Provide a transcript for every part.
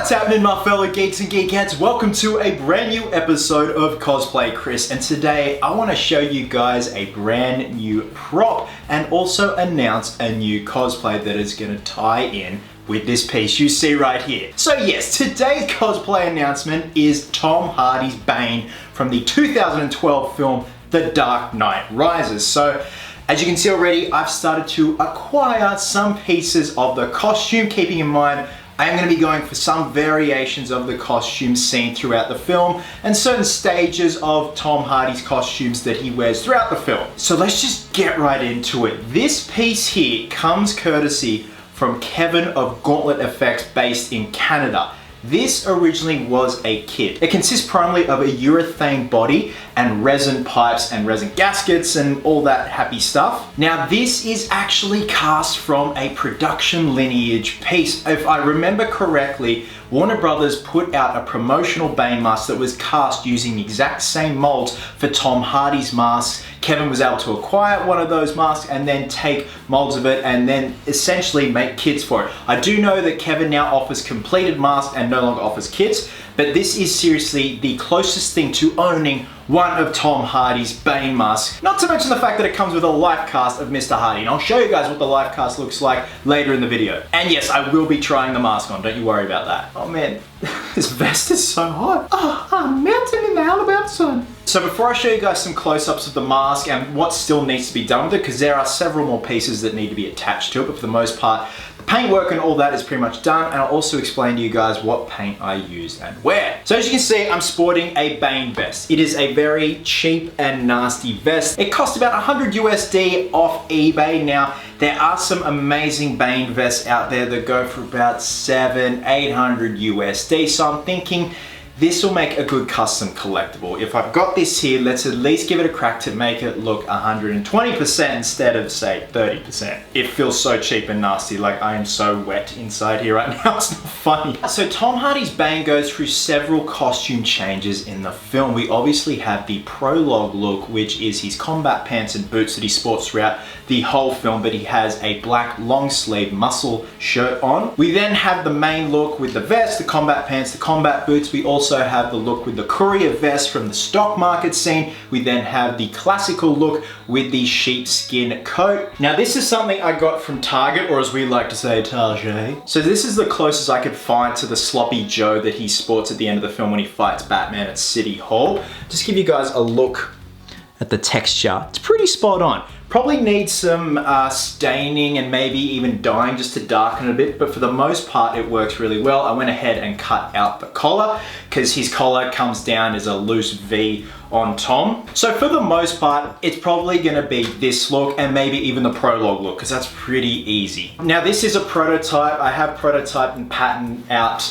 What's happening, my fellow geeks and geekettes? Welcome to a brand new episode of Cosplay Chris, and today I want to show you guys a brand new prop and also announce a new cosplay that is going to tie in with this piece you see right here. So yes, today's cosplay announcement is Tom Hardy's Bane from the 2012 film The Dark Knight Rises. So as you can see already, I've started to acquire some pieces of the costume, keeping in mind I am going to be going for some variations of the costume seen throughout the film and certain stages of Tom Hardy's costumes that he wears throughout the film. So let's just get right into it. This piece here comes courtesy from Kevin of Gauntlet Effects based in Canada. This originally was a kit. It consists primarily of a urethane body and resin pipes and resin gaskets and all that happy stuff. Now this is actually cast from a production lineage piece. If I remember correctly, Warner Brothers put out a promotional Bane mask that was cast using the exact same molds for Tom Hardy's mask. Kevin was able to acquire one of those masks and then take molds of it and then essentially make kits for it. I do know that Kevin now offers completed masks and no longer offers kits, but this is seriously the closest thing to owning one of Tom Hardy's Bane masks. Not to mention the fact that it comes with a life cast of Mr. Hardy, and I'll show you guys what the life cast looks like later in the video. And yes, I will be trying the mask on, don't you worry about that. Oh man, this vest is so hot. Oh, I'm melting in the Alabama sun. So before I show you guys some close-ups of the mask and what still needs to be done with it, because there are several more pieces that need to be attached to it, but for the most part, the paintwork and all that is pretty much done, and I'll also explain to you guys what paint I use and where. So as you can see, I'm sporting a Bane vest. It is a very cheap and nasty vest. It cost about 100 USD off eBay. Now, there are some amazing Bane vests out there that go for about 700-800 USD, so I'm thinking this will make a good custom collectible. If I've got this here, let's at least give it a crack to make it look 120% instead of, say, 30%. It feels so cheap and nasty, like I am so wet inside here right now, it's not funny. So Tom Hardy's Bane goes through several costume changes in the film. We obviously have the prologue look, which is his combat pants and boots that he sports throughout the whole film, but he has a black long sleeve muscle shirt on. We then have the main look with the vest, the combat pants, the combat boots. We also have the look with the courier vest from the stock market scene. We then have the classical look with the sheepskin coat. Now this is something I got from Target, or as we like to say, Target. So this is the closest I could find to the sloppy Joe that he sports at the end of the film when he fights Batman at City Hall. Just give you guys a look at the texture. It's pretty spot on. Probably needs some staining and maybe even dyeing just to darken it a bit, but for the most part it works really well. I went ahead and cut out the collar because his collar comes down as a loose V on Tom. So for the most part, it's probably gonna be this look and maybe even the prologue look, because that's pretty easy. Now this is a prototype. I have prototyped and patterned out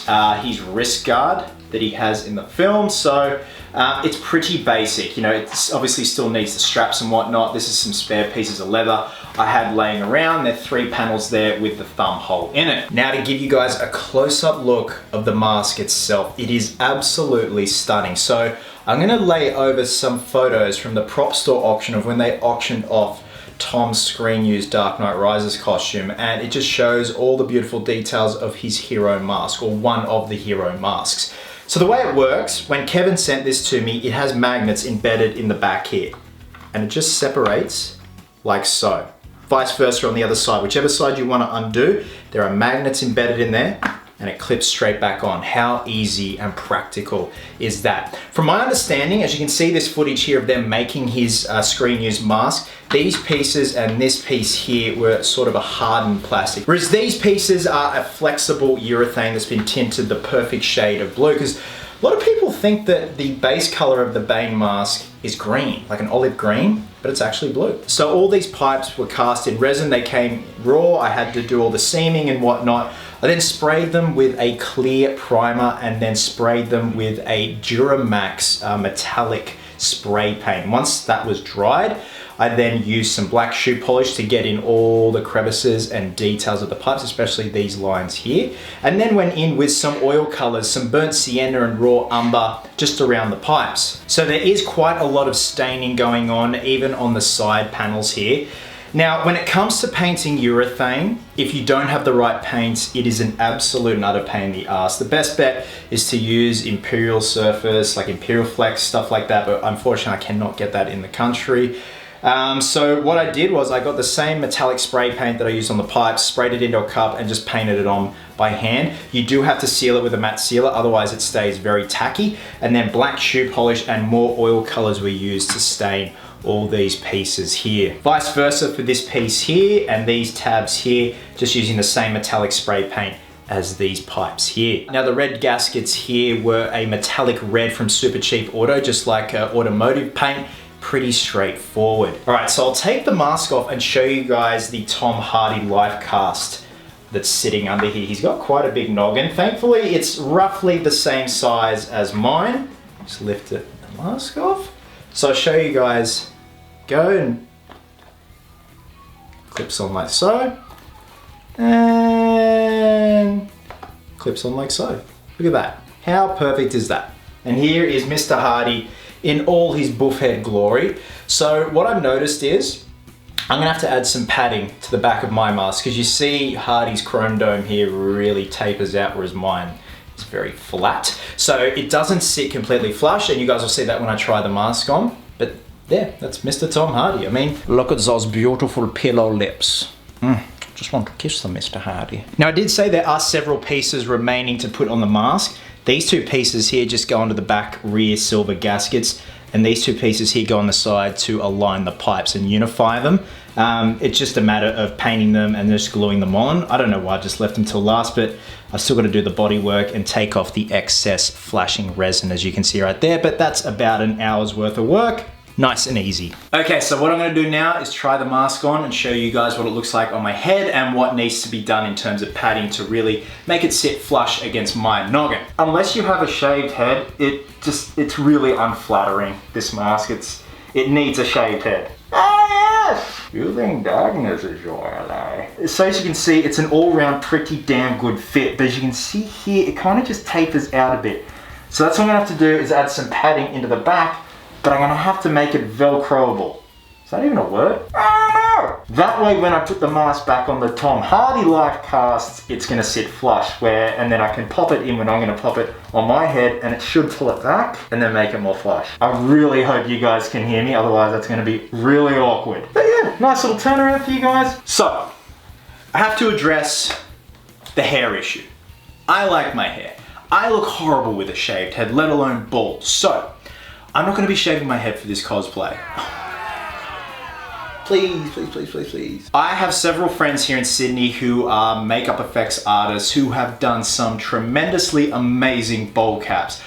his wrist guard that he has in the film. So it's pretty basic. You know, it obviously still needs the straps and whatnot. This is some spare pieces of leather I had laying around. There are 3 panels there with the thumb hole in it. Now to give you guys a close-up look of the mask itself, it is absolutely stunning. So I'm gonna lay over some photos from the prop store auction of when they auctioned off Tom's screen-used Dark Knight Rises costume, and it just shows all the beautiful details of his hero mask, or one of the hero masks. So the way it works, when Kevin sent this to me, it has magnets embedded in the back here, and it just separates like so. Vice versa on the other side, whichever side you want to undo, there are magnets embedded in there, and it clips straight back on. How easy and practical is that? From my understanding, as you can see this footage here of them making his screen-used mask, these pieces and this piece here were sort of a hardened plastic, whereas these pieces are a flexible urethane that's been tinted the perfect shade of blue, because a lot of people think that the base color of the Bane mask is green, like an olive green, but it's actually blue. So all these pipes were cast in resin. They came raw. I had to do all the seaming and whatnot. I then sprayed them with a clear primer and then sprayed them with a Duramax metallic spray paint. Once that was dried, I then used some black shoe polish to get in all the crevices and details of the pipes, especially these lines here. And then went in with some oil colors, some burnt sienna and raw umber just around the pipes. So there is quite a lot of staining going on, even on the side panels here. Now, when it comes to painting urethane, if you don't have the right paints, it is an absolute and utter pain in the ass. The best bet is to use Imperial Surface, like Imperial Flex, stuff like that, but unfortunately I cannot get that in the country. So what I did was I got the same metallic spray paint that I used on the pipes, sprayed it into a cup and just painted it on by hand. You do have to seal it with a matte sealer, otherwise it stays very tacky. And then black shoe polish and more oil colors were used to stain all these pieces here. Vice versa for this piece here and these tabs here, just using the same metallic spray paint as these pipes here. Now the red gaskets here were a metallic red from Super Cheap Auto, just like automotive paint. Pretty straightforward. All right, so I'll take the mask off and show you guys the Tom Hardy life cast that's sitting under here. He's got quite a big noggin. Thankfully, it's roughly the same size as mine. Just lift the mask off. So I'll show you guys. Go and clips on like so, and clips on like so. Look at that. How perfect is that? And here is Mr. Hardy in all his buff head glory. So what I've noticed is I'm gonna have to add some padding to the back of my mask, because you see Hardy's chrome dome here really tapers out, whereas mine is very flat. So it doesn't sit completely flush, and you guys will see that when I try the mask on. But yeah, that's Mr. Tom Hardy. I mean, look at those beautiful pillow lips. Just want to kiss them, Mr. Hardy. Now I did say there are several pieces remaining to put on the mask. These two pieces here just go onto the back rear silver gaskets, and these two pieces here go on the side to align the pipes and unify them. It's just a matter of painting them and just gluing them on. I don't know why I just left them till last, but I've still got to do the body work and take off the excess flashing resin, as you can see right there, but that's about an hour's worth of work. Nice and easy. Okay, so what I'm gonna do now is try the mask on and show you guys what it looks like on my head and what needs to be done in terms of padding to really make it sit flush against my noggin. Unless you have a shaved head, it's really unflattering, this mask. It needs a shaved head. Ah, yes! You think darkness is your ally. So as you can see, it's an all-round pretty damn good fit, but as you can see here, it kind of just tapers out a bit. So that's what I'm gonna have to do, is add some padding into the back, but I'm gonna have to make it velcroable. Is that even a word? Oh no! That way when I put the mask back on the Tom Hardy life cast, it's gonna sit flush, and then I can pop it in when I'm gonna pop it on my head, and it should pull it back and then make it more flush. I really hope you guys can hear me, otherwise that's gonna be really awkward. But yeah, nice little turnaround for you guys. So, I have to address the hair issue. I like my hair. I look horrible with a shaved head, let alone bald. So, I'm not going to be shaving my head for this cosplay. Please, please, please, please, please. I have several friends here in Sydney who are makeup effects artists who have done some tremendously amazing bowl caps.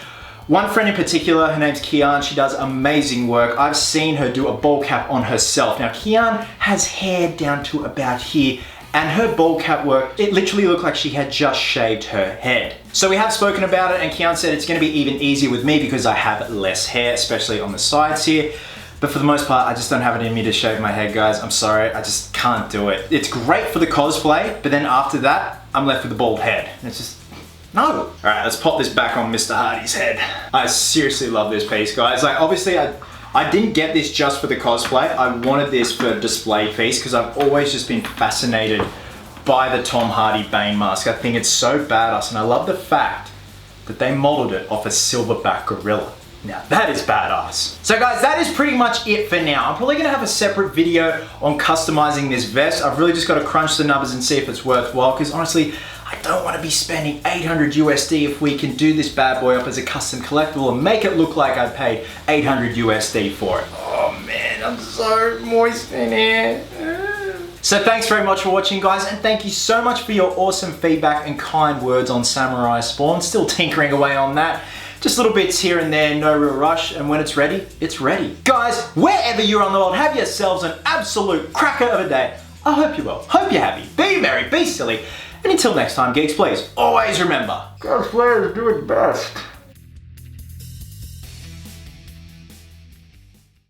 One friend in particular, her name's Kian, she does amazing work. I've seen her do a bowl cap on herself. Now Kian has hair down to about here, and her bowl cap work, it literally looked like she had just shaved her head. So we have spoken about it, and Kian said it's gonna be even easier with me because I have less hair, especially on the sides here. But for the most part, I just don't have it in me to shave my head, guys. I'm sorry, I just can't do it. It's great for the cosplay, but then after that, I'm left with a bald head. It's just, no. All right, let's pop this back on Mr. Hardy's head. I seriously love this piece, guys. Like, obviously, I didn't get this just for the cosplay. I wanted this for a display piece because I've always just been fascinated by the Tom Hardy Bane mask. I think it's so badass, and I love the fact that they modeled it off a silverback gorilla. Now that is badass. So guys, that is pretty much it for now. I'm probably gonna have a separate video on customizing this vest. I've really just got to crunch the numbers and see if it's worthwhile, because honestly, I don't want to be spending 800 USD if we can do this bad boy up as a custom collectible and make it look like I paid 800 USD for it. Oh man, I'm so moist in here. So thanks very much for watching, guys, and thank you so much for your awesome feedback and kind words on Samurai Spawn. Still tinkering away on that. Just little bits here and there, no real rush, and when it's ready, it's ready. Guys, wherever you're on the world, have yourselves an absolute cracker of a day. I hope you're well, hope you're happy, be merry, be silly, and until next time, geeks, please always remember, cosplayers do it best.